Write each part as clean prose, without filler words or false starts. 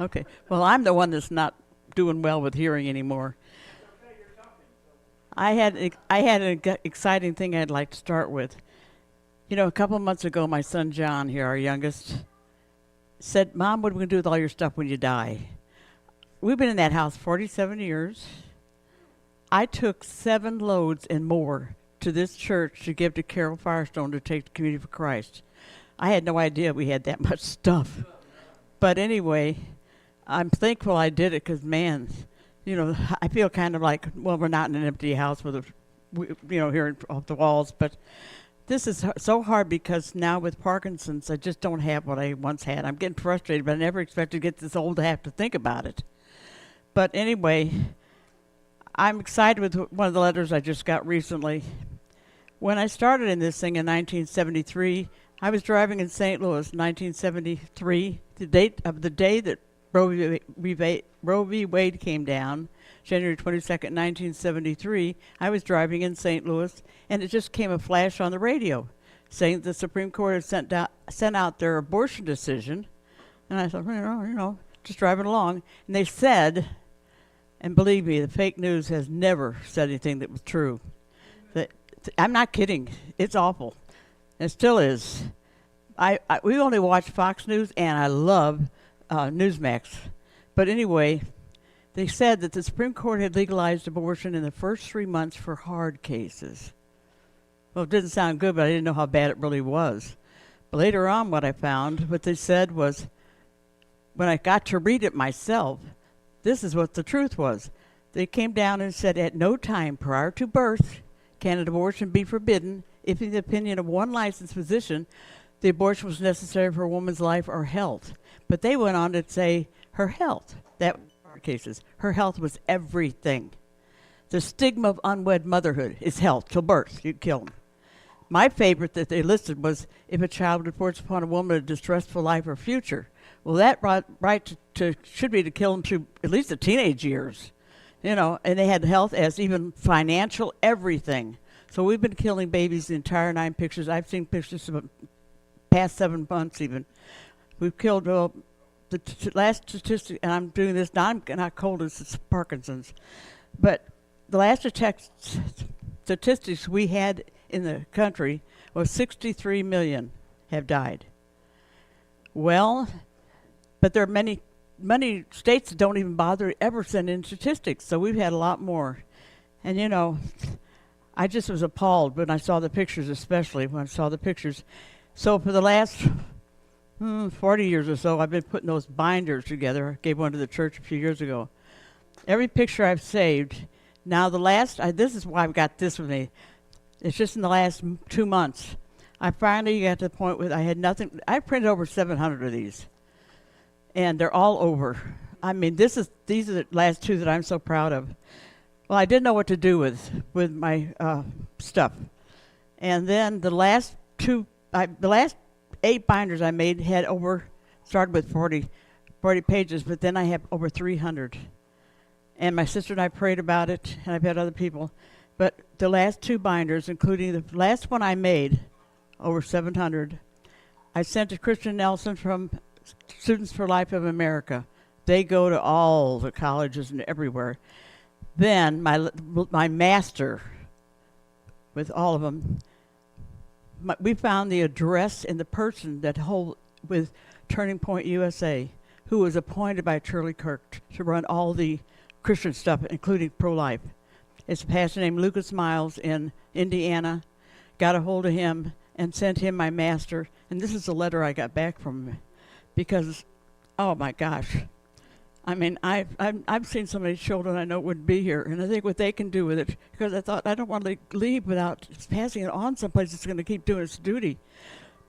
Okay. Well, I'm the one that's not doing well with hearing anymore. I had an exciting thing I'd like to start with. You know, a couple of months ago, my son John here, our youngest, said, "Mom, what are we gonna do with all your stuff when you die?" We've been in that house 47 years. I took 7 loads and more to this church to give to Carol Firestone to take to Community for Christ. I had no idea we had that much stuff. But anyway, I'm thankful I did it because, man, you know, I feel kind of like, well, we're not in an empty house with, here off the walls. But this is so hard because now with Parkinson's, I just don't have what I once had. I'm getting frustrated, but I never expected to get this old to have to think about it. But anyway, I'm excited with one of the letters I just got recently. When I started in this thing in 1973, I was driving in St. Louis, 1973, the day that Roe v. Wade came down, January 22nd, 1973. I was driving in St. Louis, and it just came a flash on the radio saying the Supreme Court had sent out their abortion decision. And I thought, just driving along. And they said, and believe me, the fake news has never said anything that was true. I'm not kidding. It's awful. It still is. We only watch Fox News, and I love Newsmax. But anyway, they said that the Supreme Court had legalized abortion in the first 3 months for hard cases. Well, it didn't sound good, but I didn't know how bad it really was. But later on, what they said was, when I got to read it myself, this is what the truth was. They came down and said, at no time prior to birth can an abortion be forbidden if, in the opinion of one licensed physician, the abortion was necessary for a woman's life or health. But they went on to say her health, that cases, her health was everything. The stigma of unwed motherhood is health till birth. You kill them. My favorite that they listed was if a child reports upon a woman a distressful life or future. Well, that right should be to kill them through at least the teenage years. And they had health as even financial everything. So we've been killing babies the entire 9 pictures. I've seen pictures of the past 7 months even. We've killed the last statistic, and I'm doing this, not cold, it's Parkinson's. But the last statistics we had in the country was 63 million have died. Well, but there are many states that don't even bother to ever send in statistics, so we've had a lot more. And I just was appalled when I saw the pictures, especially when I saw the pictures. So for the last 40 years or so, I've been putting those binders together. I gave one to the church a few years ago. Every picture I've saved, now this is why I've got this with me. It's just in the last 2 months. I finally got to the point where I had nothing. I printed over 700 of these. And they're all over. I mean, these are the last 2 that I'm so proud of. Well, I didn't know what to do with my stuff. And then the last 8 binders I made started with 40 pages, but then I have over 300. And my sister and I prayed about it, and I've had other people. But the last 2 binders, including the last one I made, over 700, I sent to Christian Nelson from Students for Life of America. They go to all the colleges and everywhere. Then my master, with all of them, we found the address and the person that with Turning Point USA, who was appointed by Charlie Kirk to run all the Christian stuff, including pro-life. It's a pastor named Lucas Miles in Indiana. Got a hold of him and sent him my master. And this is the letter I got back from him. Because, oh my gosh, I mean, I've seen so many children I know wouldn't be here, and I think what they can do with it, because I thought I don't want to leave without passing it on someplace that's going to keep doing its duty.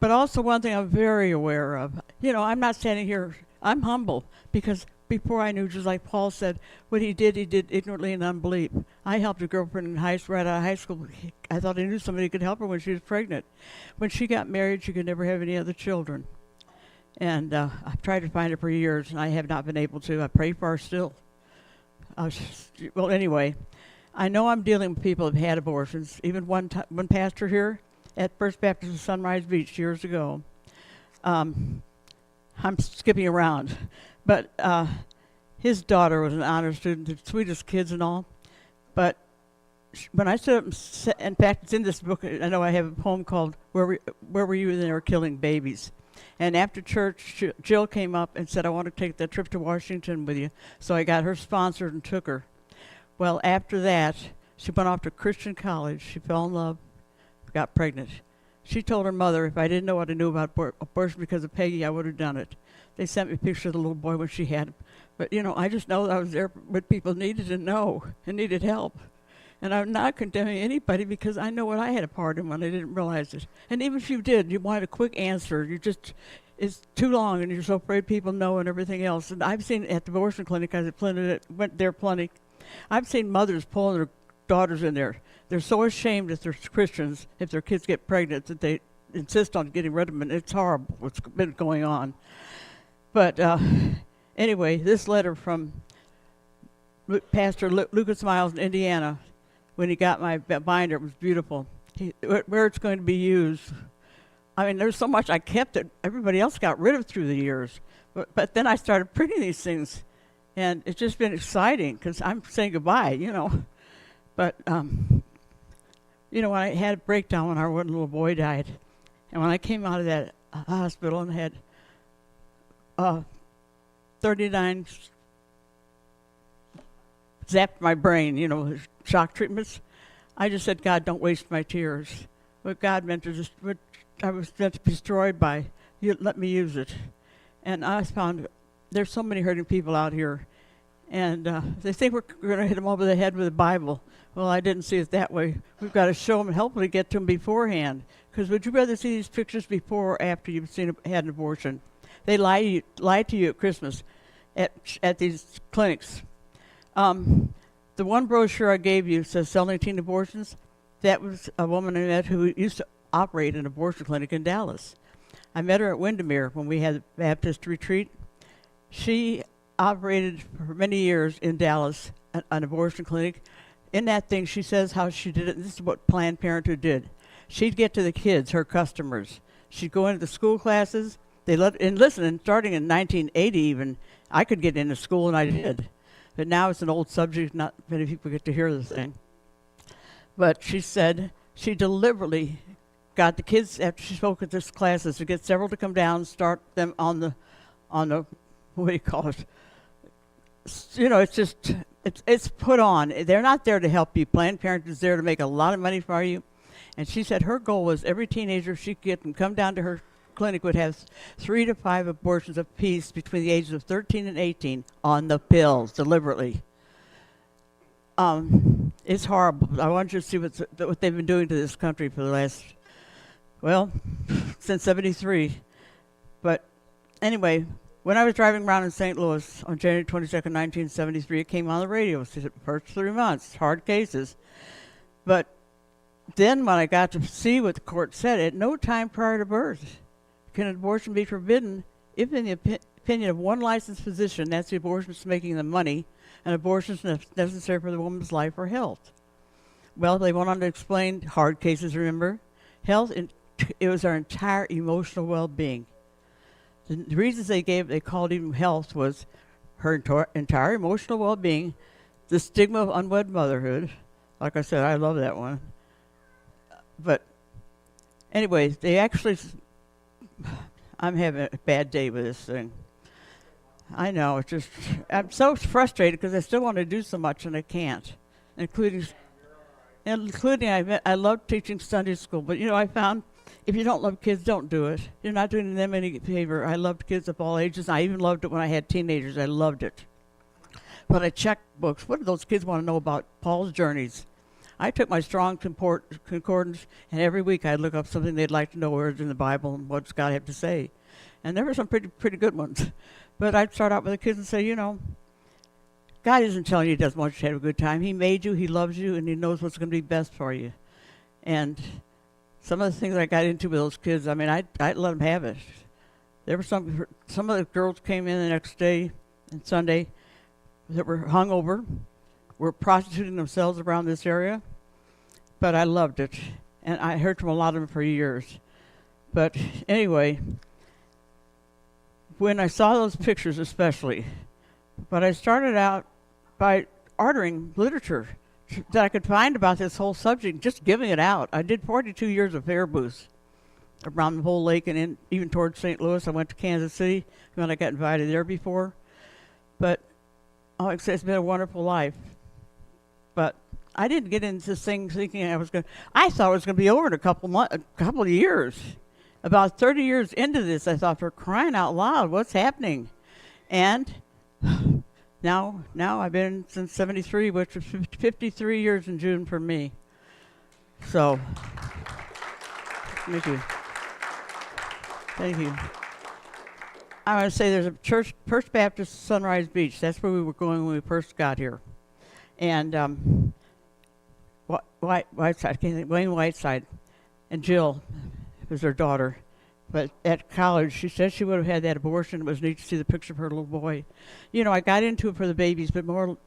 But also one thing I'm very aware of, I'm not standing here, I'm humble, because before I knew, just like Paul said, what he did ignorantly in unbelief. I helped a girlfriend right out of high school. I thought I knew somebody who could help her when she was pregnant. When she got married, she could never have any other children. And I've tried to find her for years, and I have not been able to. I pray for her still. Well, anyway, I know I'm dealing with people who've had abortions. Even one pastor here at First Baptist of Sunrise Beach years ago. I'm skipping around. But his daughter was an honor student, the sweetest kids and all. But when I stood up in fact, it's in this book. I know I have a poem called "Where Were You When They Were Killing Babies?" And after church, Jill came up and said, "I want to take that trip to Washington with you." So I got her sponsored and took her. Well, after that, she went off to Christian college. She fell in love, got pregnant. She told her mother, if I didn't know what I knew about abortion because of Peggy, I would have done it. They sent me a picture of the little boy when she had him. But, I just know that I was there what people needed to know and needed help. And I'm not condemning anybody because I know what I had a part in when I didn't realize it. And even if you did, you wanted a quick answer. It's too long and you're so afraid people know and everything else. And I've seen at the abortion clinic, I went there plenty. I've seen mothers pulling their daughters in there. They're so ashamed if they're Christians, if their kids get pregnant, that they insist on getting rid of them. And it's horrible what's been going on. But anyway, this letter from Pastor Lucas Miles in Indiana, when he got my binder, it was beautiful. Where it's going to be used. I mean, there's so much I kept that everybody else got rid of through the years. But then I started printing these things, and it's just been exciting because I'm saying goodbye, But, when I had a breakdown when our one little boy died, and when I came out of that hospital and had 39 zapped my brain, shock treatments, I just said, God, don't waste my tears. What God meant to what I was meant to be destroyed by, you let me use it. And I found there's so many hurting people out here, and they think we're going to hit them over the head with the Bible. Well, I didn't see it that way. We've got to show them and hopefully get to them beforehand. Because would you rather see these pictures before or after you've had an abortion? They lie to you at Christmas at these clinics. The one brochure I gave you says selling teen abortions. That was a woman I met who used to operate an abortion clinic in Dallas. I met her at Windermere when we had the Baptist retreat. She operated for many years in Dallas, an abortion clinic. In that thing, she says how she did it. This is what Planned Parenthood did. She'd get to the kids, her customers. She'd go into the school classes. And starting in 1980 even, I could get into school, and I did. But now it's an old subject. Not many people get to hear this thing. But she said she deliberately got the kids, after she spoke at this classes, to get several to come down and start them on the what do you call it? It's put on. They're not there to help you. Planned Parenthood is there to make a lot of money for you. And she said her goal was every teenager she could get them come down to her clinic would have 3 to 5 abortions apiece between the ages of 13 and 18 on the pills, deliberately. It's horrible. I want you to see what they've been doing to this country for the last, since 73. But anyway, when I was driving around in St. Louis on January 22nd, 1973, it came on the radio. The first 3 months, hard cases. But then when I got to see what the court said, at no time prior to birth can an abortion be forbidden if, in the opinion of one licensed physician, that's the abortionist making the money, an abortion is necessary for the woman's life or health. Well, they went on to explain hard cases, remember? Health, it was our entire emotional well-being. The reasons they called even health was her entire emotional well-being, the stigma of unwed motherhood. Like I said, I love that one. But anyway, I'm having a bad day with this thing. I know, I'm so frustrated because I still want to do so much and I can't, including I love teaching Sunday school, but I found if you don't love kids, don't do it. You're not doing them any favor. I loved kids of all ages. I even loved it when I had teenagers. I loved it. But I checked books. What do those kids want to know about Paul's journeys? I took my strong concordance, and every week I'd look up something they'd like to know words in the Bible and what's God have to say. And there were some pretty good ones. But I'd start out with the kids and say, God isn't telling you he doesn't want you to have a good time. He made you, he loves you, and he knows what's going to be best for you. And some of the things I got into with those kids, I'd let them have it. There were some of the girls came in the next day and Sunday that were hungover, were prostituting themselves around this area, but I loved it. And I heard from a lot of them for years. But anyway, when I saw those pictures especially, but I started out by ordering literature that I could find about this whole subject, just giving it out. I did 42 years of fair booths around the whole lake and even towards St. Louis. I went to Kansas City when I got invited there before. But like I said, it's been a wonderful life. But I didn't get into this thing thinking I thought it was going to be over in a couple of years. About 30 years into this, I thought, for crying out loud, what's happening? And now I've been since 73, which was 53 years in June for me. So, thank you. Thank you. I want to say there's a church, First Baptist Sunrise Beach. That's where we were going when we first got here. And Whiteside, I can't think, Wayne Whiteside, and Jill was her daughter. But at college, she said she would have had that abortion. It was neat to see the picture of her little boy. You know, I got into it for the babies, but more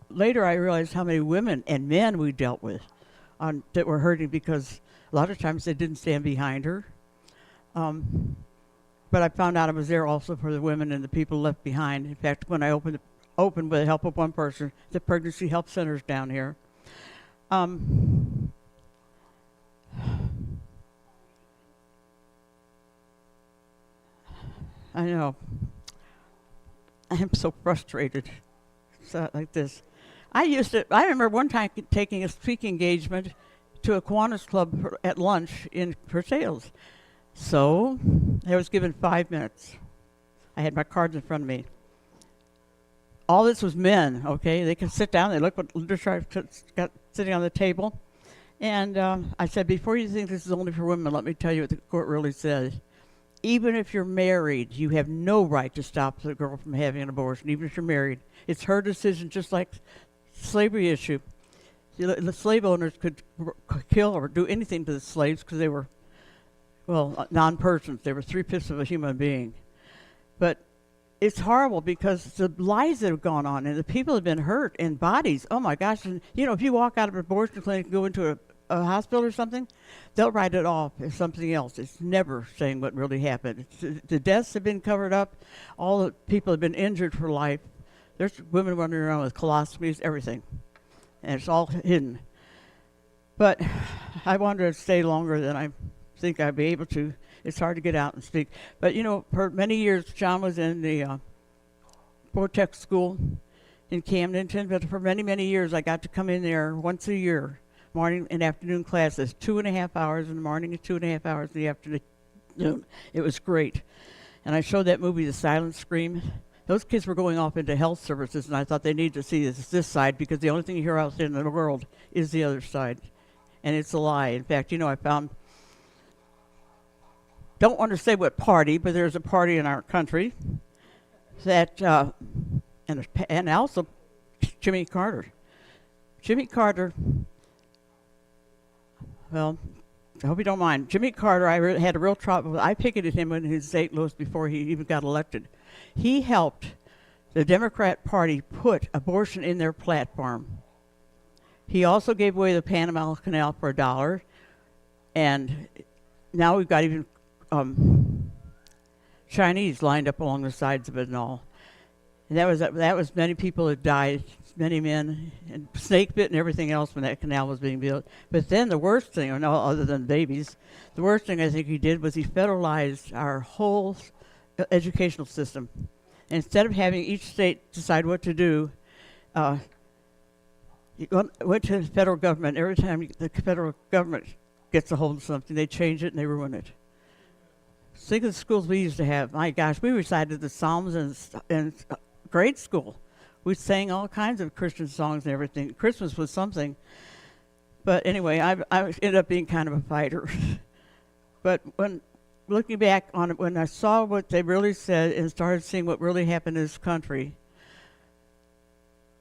later I realized how many women and men we dealt with that were hurting because a lot of times they didn't stand behind her. But I found out I was there also for the women and the people left behind. In fact, when I opened with the help of one person, the pregnancy help centers down here. I know. I am so frustrated. So, like this. I remember one time taking a speaking engagement to a Kiwanis club at lunch for sales. So I was given 5 minutes. I had my cards in front of me. All this was men, okay? They could sit down. They look what literature got sitting on the table. And I said, before you think this is only for women, let me tell you what the court really said. Even if you're married, you have no right to stop the girl from having an abortion, even if you're married. It's her decision, just like slavery issue. The slave owners could kill or do anything to the slaves because they were, non-persons. They were 3/5 of a human being. But it's horrible because the lives that have gone on and the people have been hurt in bodies. Oh, my gosh. And, if you walk out of an abortion clinic and go into a hospital or something, they'll write it off as something else. It's never saying what really happened. The deaths have been covered up. All the people have been injured for life. There's women running around with colostomies, everything. And it's all hidden. But I wanted to stay longer than I think I'd be able to. It's hard to get out and speak. But, for many years, John was in the Vortex School in Camdenton. But for many, many years, I got to come in there once a year. Morning and afternoon classes, 2.5 hours in the morning and 2.5 hours in the afternoon. It was great. And I showed that movie, The Silent Scream. Those kids were going off into health services, and I thought they needed to see this side because the only thing you hear out there in the world is the other side. And it's a lie. In fact, I found, don't want to say what party, but there's a party in our country that, and also Jimmy Carter. Jimmy Carter, well, I hope you don't mind. Jimmy Carter, I had a real trouble. I picketed him in his St. Louis before he even got elected. He helped the Democrat Party put abortion in their platform. He also gave away the Panama Canal for $1, and now we've got even Chinese lined up along the sides of it and all. And that was many people that died, many men, and snake bit and everything else when that canal was being built. But then the worst thing, or no, other than babies, the worst thing I think he did was he federalized our whole educational system. And instead of having each state decide what to do, you went to the federal government. Every time the federal government gets a hold of something, they change it and they ruin it. Think of the schools we used to have. My gosh, we recited the Psalms in grade school. We sang all kinds of Christian songs and everything. Christmas was something. But anyway, I ended up being kind of a fighter. But when looking back on it, when I saw what they really said and started seeing what really happened in this country,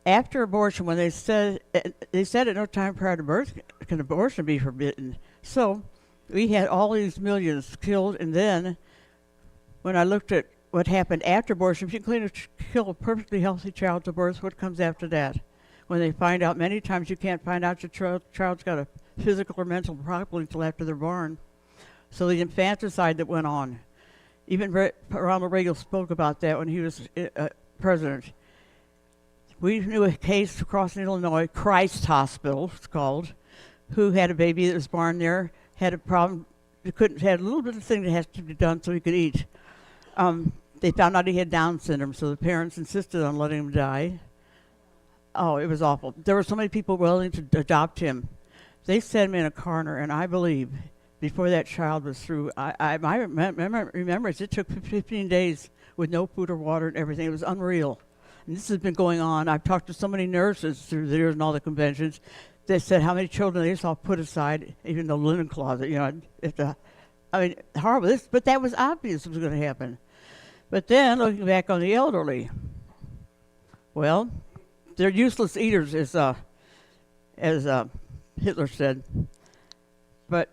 after abortion, when they said at no time prior to birth can abortion be forbidden. So we had all these millions killed, and then when I looked at what happened after abortion, if you can kill a perfectly healthy child to birth, what comes after that? When they find out, many times you can't find out your child's got a physical or mental problem until after they're born. So the infanticide that went on, Even Ronald Reagan spoke about that when he was president. We knew a case across in Illinois, Christ Hospital, it's called, who had a baby that was born there, had a problem, had a little bit of thing that has to be done so he could eat. They found out he had Down syndrome, so the parents insisted on letting him die. Oh, it was awful. There were so many people willing to adopt him. They set him in a corner, and I believe before that child was through, I remember it took 15 days with no food or water and everything. It was unreal. And this has been going on. I've talked to so many nurses through the years and all the conventions. They said how many children they saw put aside, even the linen closet, horrible. But that was obvious it was going to happen. But then, looking back on the elderly, well, they're useless eaters, as Hitler said. But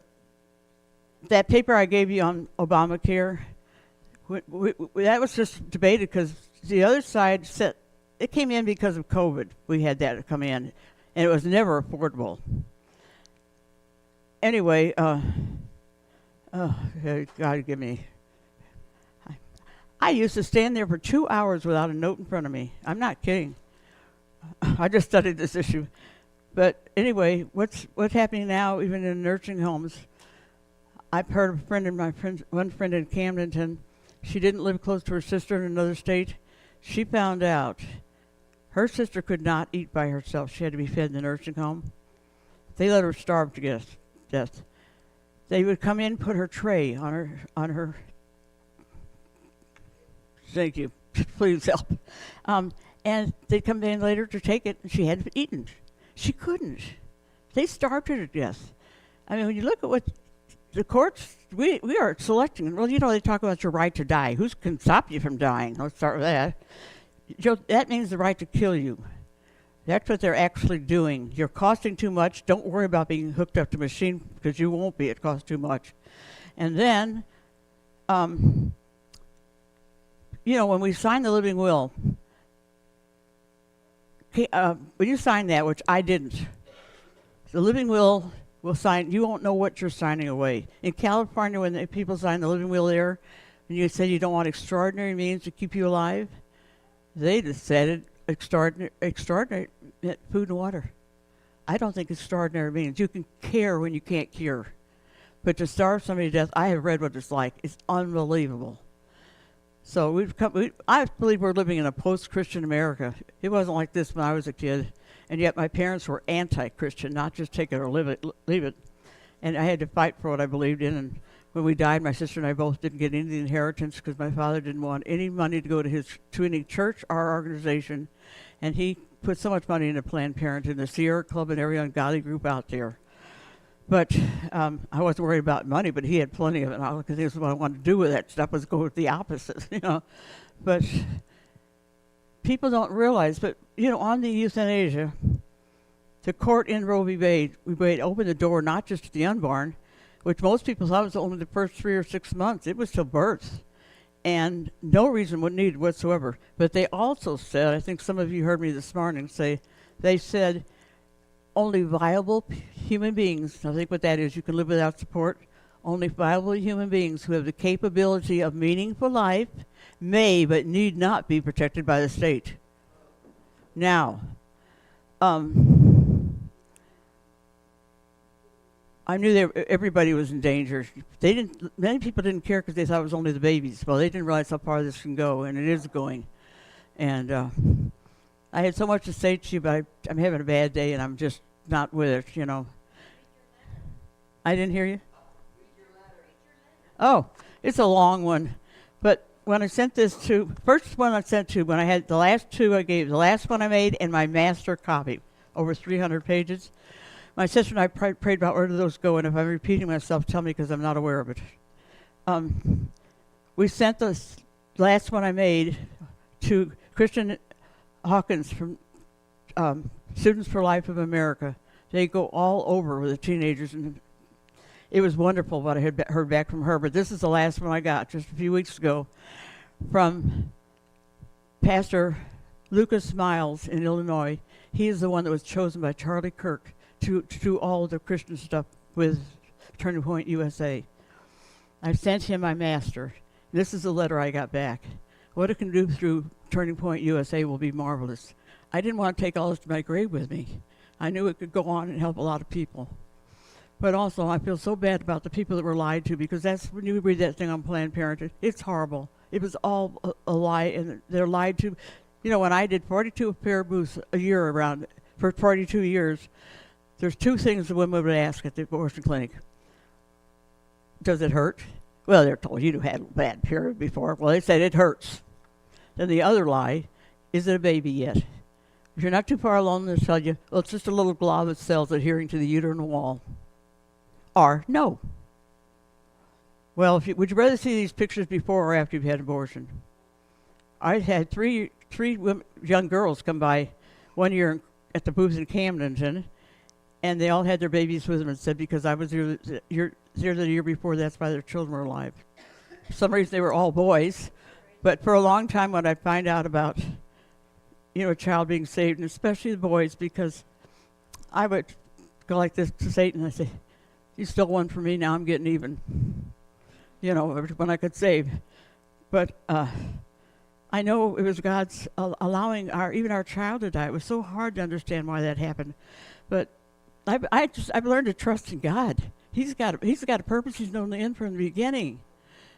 that paper I gave you on Obamacare, that was just debated because the other side said it came in because of COVID. We had that come in, and it was never affordable. Anyway, God give me. I used to stand there for 2 hours without a note in front of me. I'm not kidding. I just studied this issue. But anyway, what's happening now, even in nursing homes, I've heard of one friend in Camdenton, she didn't live close to her sister in another state. She found out her sister could not eat by herself. She had to be fed in the nursing home. They let her starve to death. They would come in, put her tray on her. Thank you. Please help. And they'd come in later to take it, and she hadn't eaten. She couldn't. They starved her to death. I mean, when you look at what the courts, we are selecting. Well, they talk about your right to die. Who can stop you from dying? Let's start with that. That means the right to kill you. That's what they're actually doing. You're costing too much. Don't worry about being hooked up to a machine because you won't be. It costs too much. And then, when we sign the living will, when you sign that, which I didn't, the living will sign, you won't know what you're signing away. In California, when the people sign the living will there, and you said you don't want extraordinary means to keep you alive, they decided extraordinary meant food and water. I don't think extraordinary means you can care when you can't cure. But to starve somebody to death, I have read what it's like. It's unbelievable. So I believe we're living in a post-Christian America. It wasn't like this when I was a kid, and yet my parents were anti-Christian, not just take it or leave it. And I had to fight for what I believed in. And when we died, my sister and I both didn't get any of the inheritance because my father didn't want any money to go to any church or organization, and he put so much money into Planned Parenthood, the Sierra Club, and every ungodly group out there. But I wasn't worried about money, but he had plenty of it, because this is what I wanted to do with that stuff, was go with the opposite, But people don't realize, but, on the euthanasia, the court in Roe v. Wade opened the door not just to the unborn, which most people thought was only the first 3 or 6 months. It was till birth, and no reason was needed whatsoever. But they also said, I think some of you heard me this morning say, they said, only viable human beings, I think what that is, you can live without support, only viable human beings who have the capability of meaningful life may but need not be protected by the state. Now, I knew everybody was in danger. Many people didn't care because they thought it was only the babies. Well, they didn't realize how far this can go, and it is going. And I had so much to say to you, but I'm having a bad day, and I'm just not with it, I didn't hear you? Oh, it's a long one. But when I sent this first one I sent to, when I had the last two I gave, the last one I made and my master copy, over 300 pages. My sister and I prayed about where do those go, and if I'm repeating myself, tell me because I'm not aware of it. We sent the last one I made to Christian Hawkins from Students for Life of America. They go all over with the teenagers, and it was wonderful what I had heard back from her. But this is the last one I got just a few weeks ago from Pastor Lucas Miles in Illinois. He is the one that was chosen by Charlie Kirk to do all the Christian stuff with Turning Point USA. I sent him my master. This is the letter I got back. What it can do through Turning Point USA will be marvelous. I didn't want to take all this to my grave with me. I knew it could go on and help a lot of people. But also, I feel so bad about the people that were lied to, because that's when you read that thing on Planned Parenthood. It's horrible. It was all a lie, and they're lied to. You know, when I did 42 pair of booths a year around for 42 years, there's two things the women would ask at the abortion clinic. Does it hurt? Well, they're told you had a bad period before. Well, they said it hurts. Then the other lie, is it a baby yet? If you're not too far along, they'll tell you, well, it's just a little glob of cells adhering to the uterine wall. Or no. Well, would you rather see these pictures before or after you've had an abortion? I had three young girls come by one year at the booth in Camdenton, and they all had their babies with them and said, because I was here the year before, that's why their children were alive. For some reason, they were all boys. But for a long time, when I find out about, a child being saved, and especially the boys, because I would go like this to Satan, and I say, you stole one from me, now I'm getting even. When I could save. But I know it was God's allowing even our child to die. It was so hard to understand why that happened. But I've learned to trust in God. He's got a purpose. He's known the end from the beginning.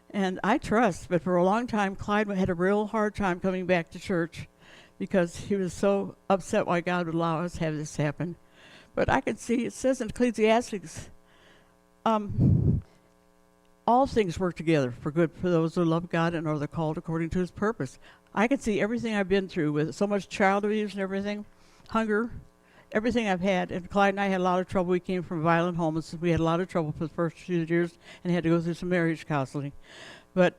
And I trust, but for a long time, Clyde had a real hard time coming back to church because he was so upset why God would allow us to have this happen. But I could see, it says in Ecclesiastes, all things work together for good for those who love God and are the called according to his purpose. I can see everything I've been through with so much child abuse and everything, hunger, everything I've had. And Clyde and I had a lot of trouble. We came from violent homes. We had a lot of trouble for the first few years and had to go through some marriage counseling. But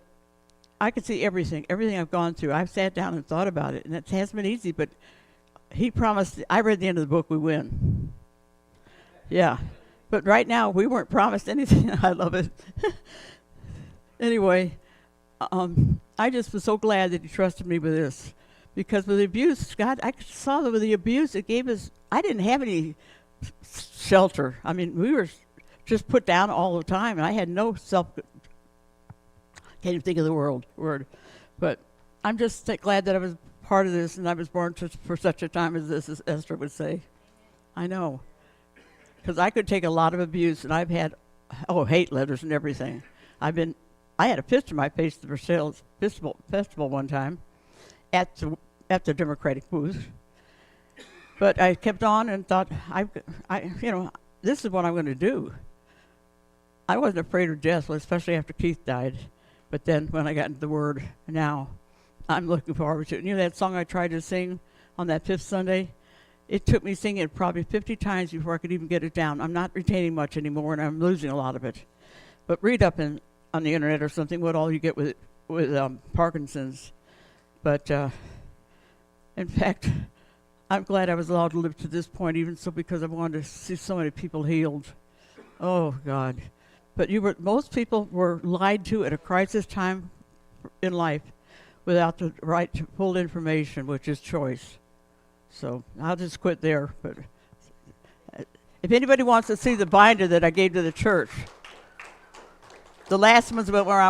I could see everything I've gone through. I've sat down and thought about it, and it hasn't been easy, but he promised, I read the end of the book, we win. Yeah. But right now, we weren't promised anything. I love it. Anyway, I just was so glad that he trusted me with this. Because with the abuse, God, I saw that with the abuse, it gave us, I didn't have any shelter. I mean, we were just put down all the time, and I had no can't even think of the word. But I'm just glad that I was part of this, and I was born for such a time as this, as Esther would say. I know. Because I could take a lot of abuse, and I've had, hate letters and everything. I had a fist in my face at the Versailles festival one time at the Democratic booth. But I kept on and thought, this is what I'm going to do. I wasn't afraid of death, especially after Keith died. But then when I got into the Word, now I'm looking forward to it. That song I tried to sing on that fifth Sunday? It took me singing it probably 50 times before I could even get it down. I'm not retaining much anymore, and I'm losing a lot of it. But read up on the internet or something what all you get with Parkinson's. But in fact, I'm glad I was allowed to live to this point, even so, because I wanted to see so many people healed. Oh God! But most people were lied to at a crisis time in life, without the right to full information, which is choice. So I'll just quit there. But if anybody wants to see the binder that I gave to the church, the last one's about where